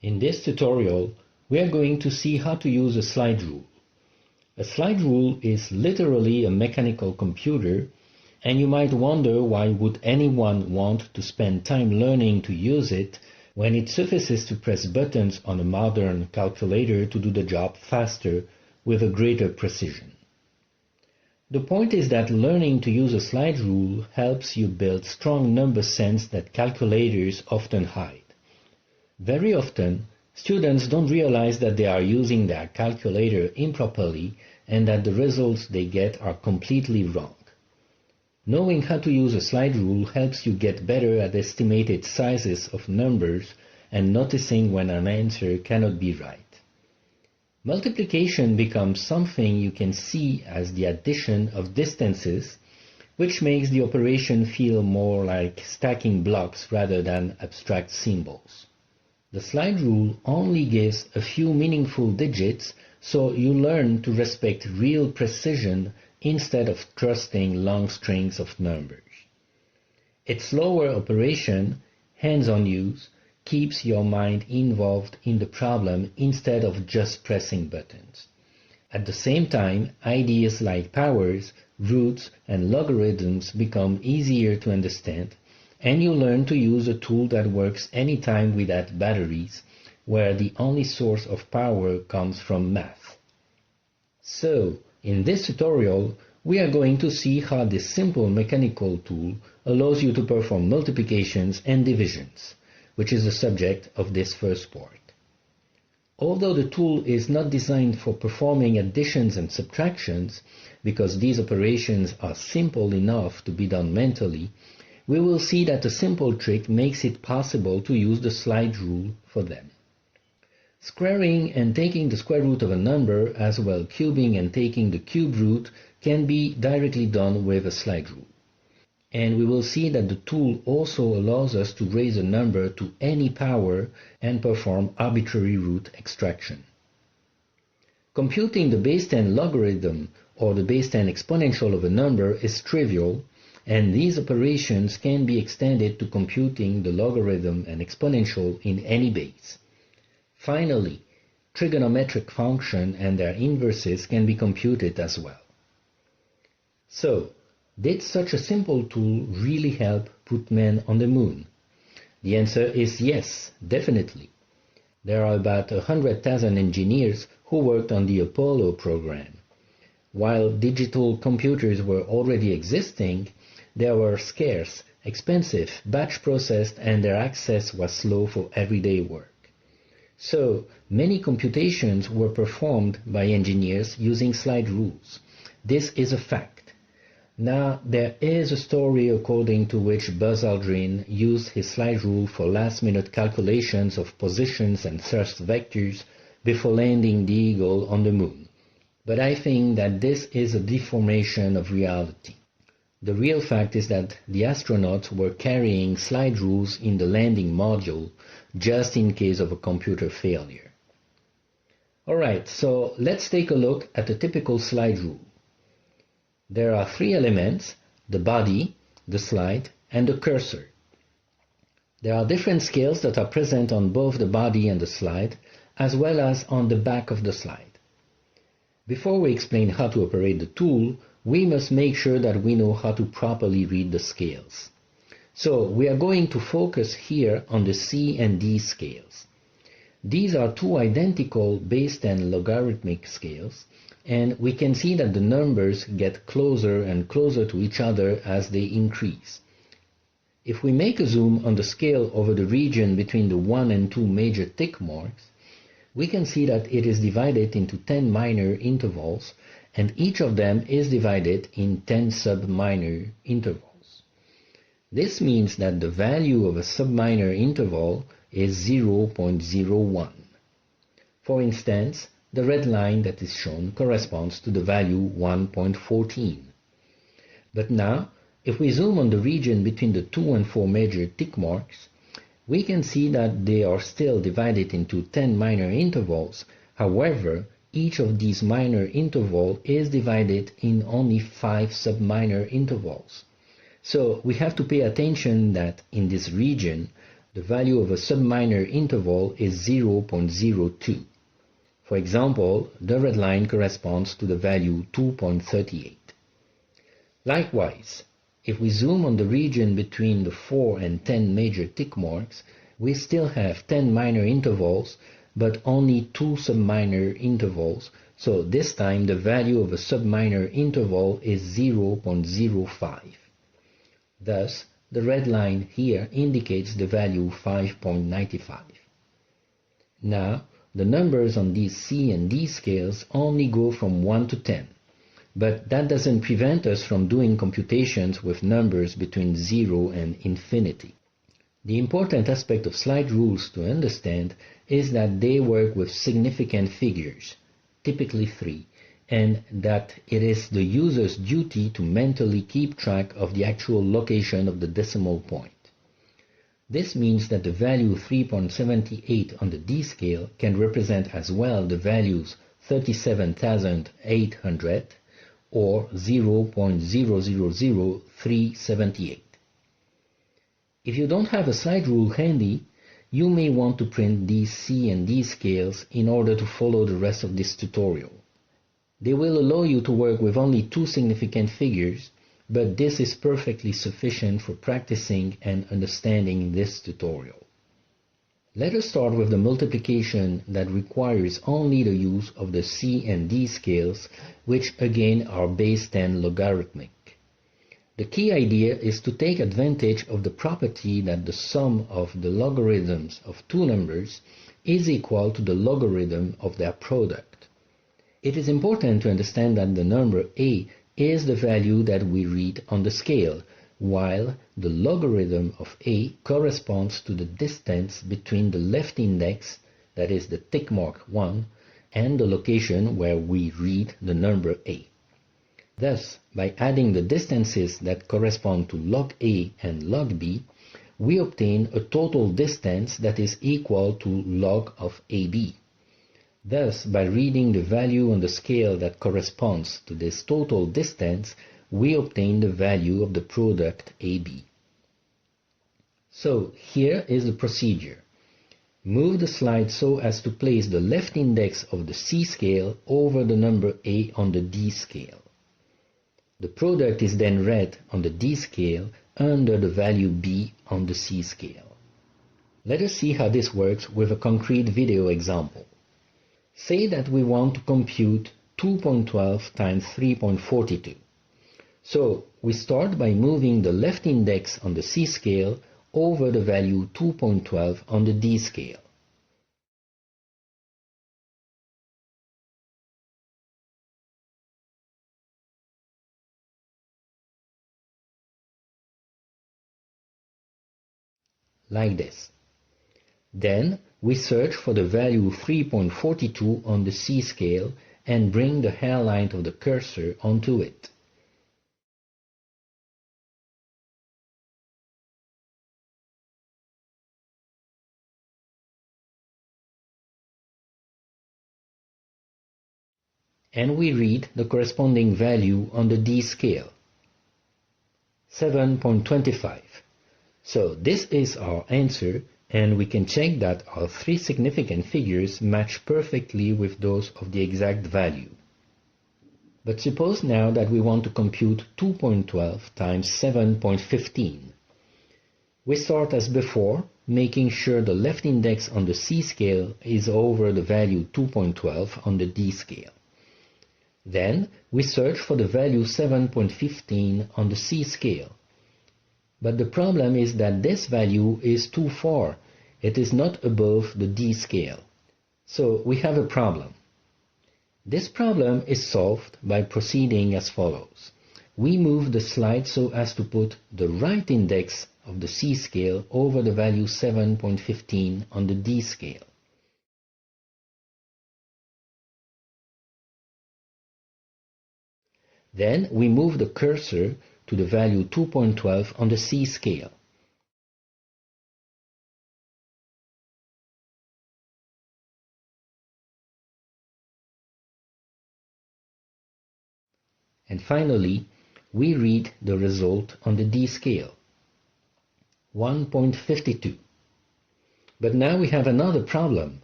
In this tutorial, we are going to see how to use a slide rule. A slide rule is literally a mechanical computer, and you might wonder why would anyone want to spend time learning to use it when it suffices to press buttons on a modern calculator to do the job faster with a greater precision. The point is that learning to use a slide rule helps you build strong number sense that calculators often hide. Very often, students don't realize that they are using their calculator improperly and that the results they get are completely wrong. Knowing how to use a slide rule helps you get better at estimated sizes of numbers and noticing when an answer cannot be right. Multiplication becomes something you can see as the addition of distances, which makes the operation feel more like stacking blocks rather than abstract symbols. The slide rule only gives a few meaningful digits, so you learn to respect real precision instead of trusting long strings of numbers. Its slower operation, hands-on use, keeps your mind involved in the problem instead of just pressing buttons. At the same time, ideas like powers, roots, and logarithms become easier to understand, and you learn to use a tool that works anytime without batteries, where the only source of power comes from math. So, in this tutorial, we are going to see how this simple mechanical tool allows you to perform multiplications and divisions, which is the subject of this first part. Although the tool is not designed for performing additions and subtractions, because these operations are simple enough to be done mentally, we will see that a simple trick makes it possible to use the slide rule for them. Squaring and taking the square root of a number, as well cubing and taking the cube root, can be directly done with a slide rule. And we will see that the tool also allows us to raise a number to any power and perform arbitrary root extraction. Computing the base 10 logarithm or the base 10 exponential of a number is trivial, and these operations can be extended to computing the logarithm and exponential in any base. Finally, trigonometric functions and their inverses can be computed as well. So, did such a simple tool really help put men on the moon? The answer is yes, definitely. There are about 100,000 engineers who worked on the Apollo program. While digital computers were already existing, they were scarce, expensive, batch-processed, and their access was slow for everyday work. So, many computations were performed by engineers using slide rules. This is a fact. Now, there is a story according to which Buzz Aldrin used his slide rule for last-minute calculations of positions and thrust vectors before landing the Eagle on the moon. But I think that this is a deformation of reality. The real fact is that the astronauts were carrying slide rules in the landing module just in case of a computer failure. Alright, so let's take a look at a typical slide rule. There are three elements: the body, the slide, and the cursor. There are different scales that are present on both the body and the slide, as well as on the back of the slide. Before we explain how to operate the tool, we must make sure that we know how to properly read the scales. So we are going to focus here on the C and D scales. These are two identical base 10 logarithmic scales, and we can see that the numbers get closer and closer to each other as they increase. If we make a zoom on the scale over the region between the 1 and 2 major tick marks, we can see that it is divided into 10 minor intervals, and each of them is divided in 10 sub-minor intervals. This means that the value of a sub-minor interval is 0.01. For instance, the red line that is shown corresponds to the value 1.14. But now, if we zoom on the region between the 2 and 4 major tick marks, we can see that they are still divided into 10 minor intervals. However, each of these minor intervals is divided in only 5 sub-minor intervals. So we have to pay attention that in this region, The value of a subminor interval is 0.02. For example, the red line corresponds to the value 2.38. Likewise, if we zoom on the region between the 4 and 10 major tick marks, we still have 10 minor intervals, but only 2 subminor intervals, so this time the value of a subminor interval is 0.05. Thus, the red line here indicates the value 5.95. Now, the numbers on these C and D scales only go from 1 to 10, but that doesn't prevent us from doing computations with numbers between 0 and infinity. The important aspect of slide rules to understand is that they work with significant figures, typically 3, and that it is the user's duty to mentally keep track of the actual location of the decimal point. This means that the value 3.78 on the D scale can represent as well the values 37,800 or 0.000378. If you don't have a slide rule handy, you may want to print these C and D scales in order to follow the rest of this tutorial. They will allow you to work with only 2 significant figures, but this is perfectly sufficient for practicing and understanding this tutorial. Let us start with the multiplication that requires only the use of the C and D scales, which again are base 10 logarithmic. The key idea is to take advantage of the property that the sum of the logarithms of two numbers is equal to the logarithm of their product. It is important to understand that the number a is the value that we read on the scale, while the logarithm of a corresponds to the distance between the left index, that is the tick mark 1, and the location where we read the number a. Thus, by adding the distances that correspond to log a and log b, we obtain a total distance that is equal to log of ab. Thus, by reading the value on the scale that corresponds to this total distance, we obtain the value of the product AB. So, here is the procedure. Move the slide so as to place the left index of the C scale over the number A on the D scale. The product is then read on the D scale under the value B on the C scale. Let us see how this works with a concrete video example. Say that we want to compute 2.12 times 3.42. So we start by moving the left index on the C scale over the value 2.12 on the D scale. Like this. Then we search for the value 3.42 on the C scale and bring the hairline of the cursor onto it. And we read the corresponding value on the D scale, 7.25. So this is our answer, and we can check that our three significant figures match perfectly with those of the exact value. But suppose now that we want to compute 2.12 times 7.15. We start as before, making sure the left index on the C scale is over the value 2.12 on the D scale. Then we search for the value 7.15 on the C scale. But the problem is that this value is too far. It is not above the D scale. So we have a problem. This problem is solved by proceeding as follows. We move the slide so as to put the right index of the C scale over the value 7.15 on the D scale. Then we move the cursor to the value 2.12 on the C scale. And finally, we read the result on the D scale, 1.52. But now we have another problem.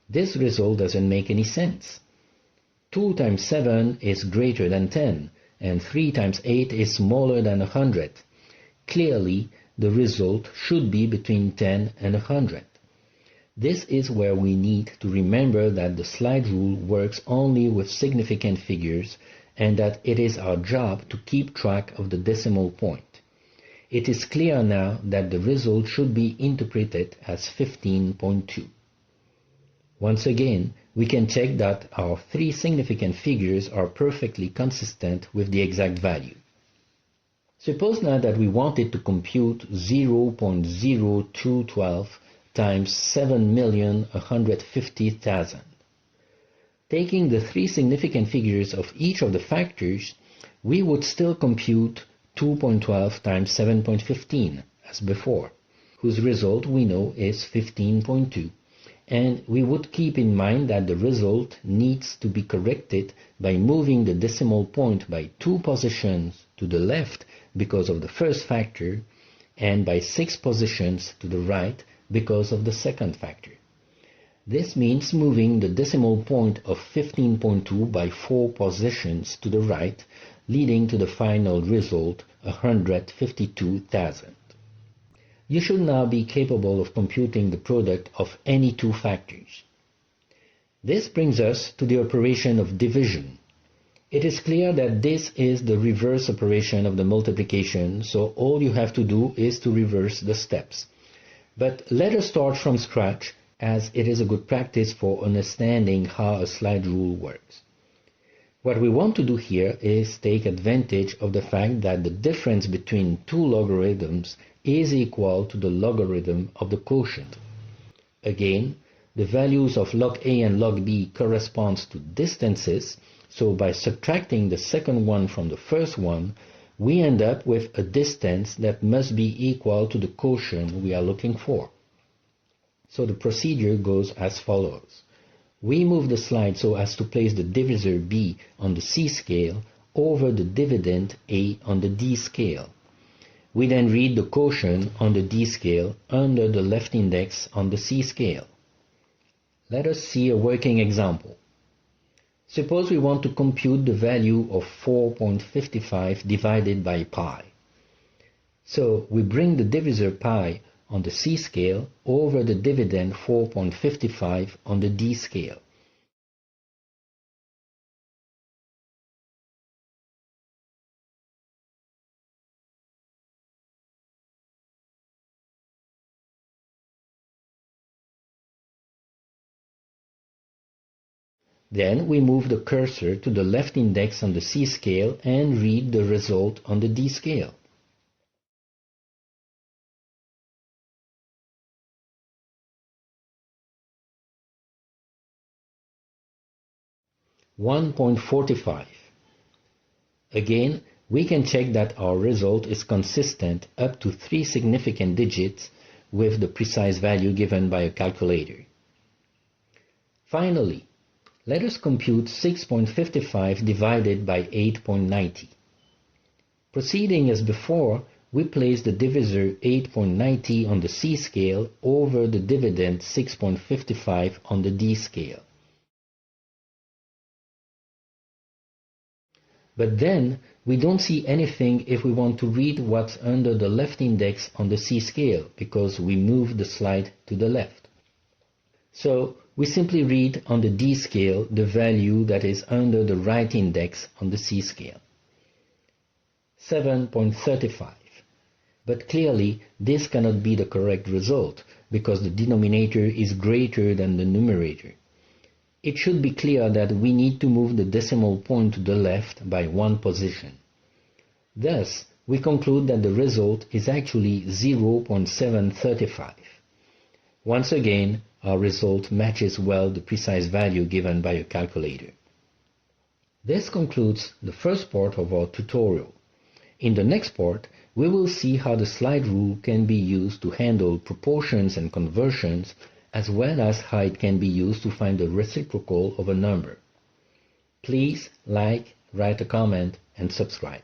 This result doesn't make any sense. 2 times 7 is greater than 10, and 3 times 8 is smaller than 100. Clearly, the result should be between 10 and 100. This is where we need to remember that the slide rule works only with significant figures and that it is our job to keep track of the decimal point. It is clear now that the result should be interpreted as 15.2. Once again, we can check that our three significant figures are perfectly consistent with the exact value. Suppose now that we wanted to compute 0.0212 times 7,150,000. Taking the three significant figures of each of the factors, we would still compute 2.12 times 7.15 as before, whose result we know is 15.2, and we would keep in mind that the result needs to be corrected by moving the decimal point by 2 positions to the left because of the first factor, and by 6 positions to the right because of the second factor. This means moving the decimal point of 15.2 by 4 positions to the right, leading to the final result, 152,000. You should now be capable of computing the product of any two factors. This brings us to the operation of division. It is clear that this is the reverse operation of the multiplication, so all you have to do is to reverse the steps. But let us start from scratch, as it is a good practice for understanding how a slide rule works. What we want to do here is take advantage of the fact that the difference between two logarithms is equal to the logarithm of the quotient. Again, the values of log A and log B corresponds to distances, so by subtracting the second one from the first one, we end up with a distance that must be equal to the quotient we are looking for. So the procedure goes as follows. We move the slide so as to place the divisor B on the C scale over the dividend A on the D scale. We then read the quotient on the D scale under the left index on the C scale. Let us see a working example. Suppose we want to compute the value of 4.55 divided by pi. So we bring the divisor pi on the C scale over the dividend 4.55 on the D scale. Then we move the cursor to the left index on the C scale and read the result on the D scale. (1.45). Again, we can check that our result is consistent up to 3 significant digits with the precise value given by a calculator. Finally, let us compute 6.55 divided by 8.90. Proceeding as before, we place the divisor 8.90 on the C scale over the dividend 6.55 on the D scale. But then, we don't see anything if we want to read what's under the left index on the C scale, because we moved the slide to the left. So, we simply read on the D scale the value that is under the right index on the C scale. 7.35. But clearly, this cannot be the correct result, because the denominator is greater than the numerator. It should be clear that we need to move the decimal point to the left by 1 position. Thus, we conclude that the result is actually 0.735. Once again, our result matches well the precise value given by a calculator. This concludes the first part of our tutorial. In the next part, we will see how the slide rule can be used to handle proportions and conversions, as well as how it can be used to find the reciprocal of a number. Please like, write a comment, and subscribe.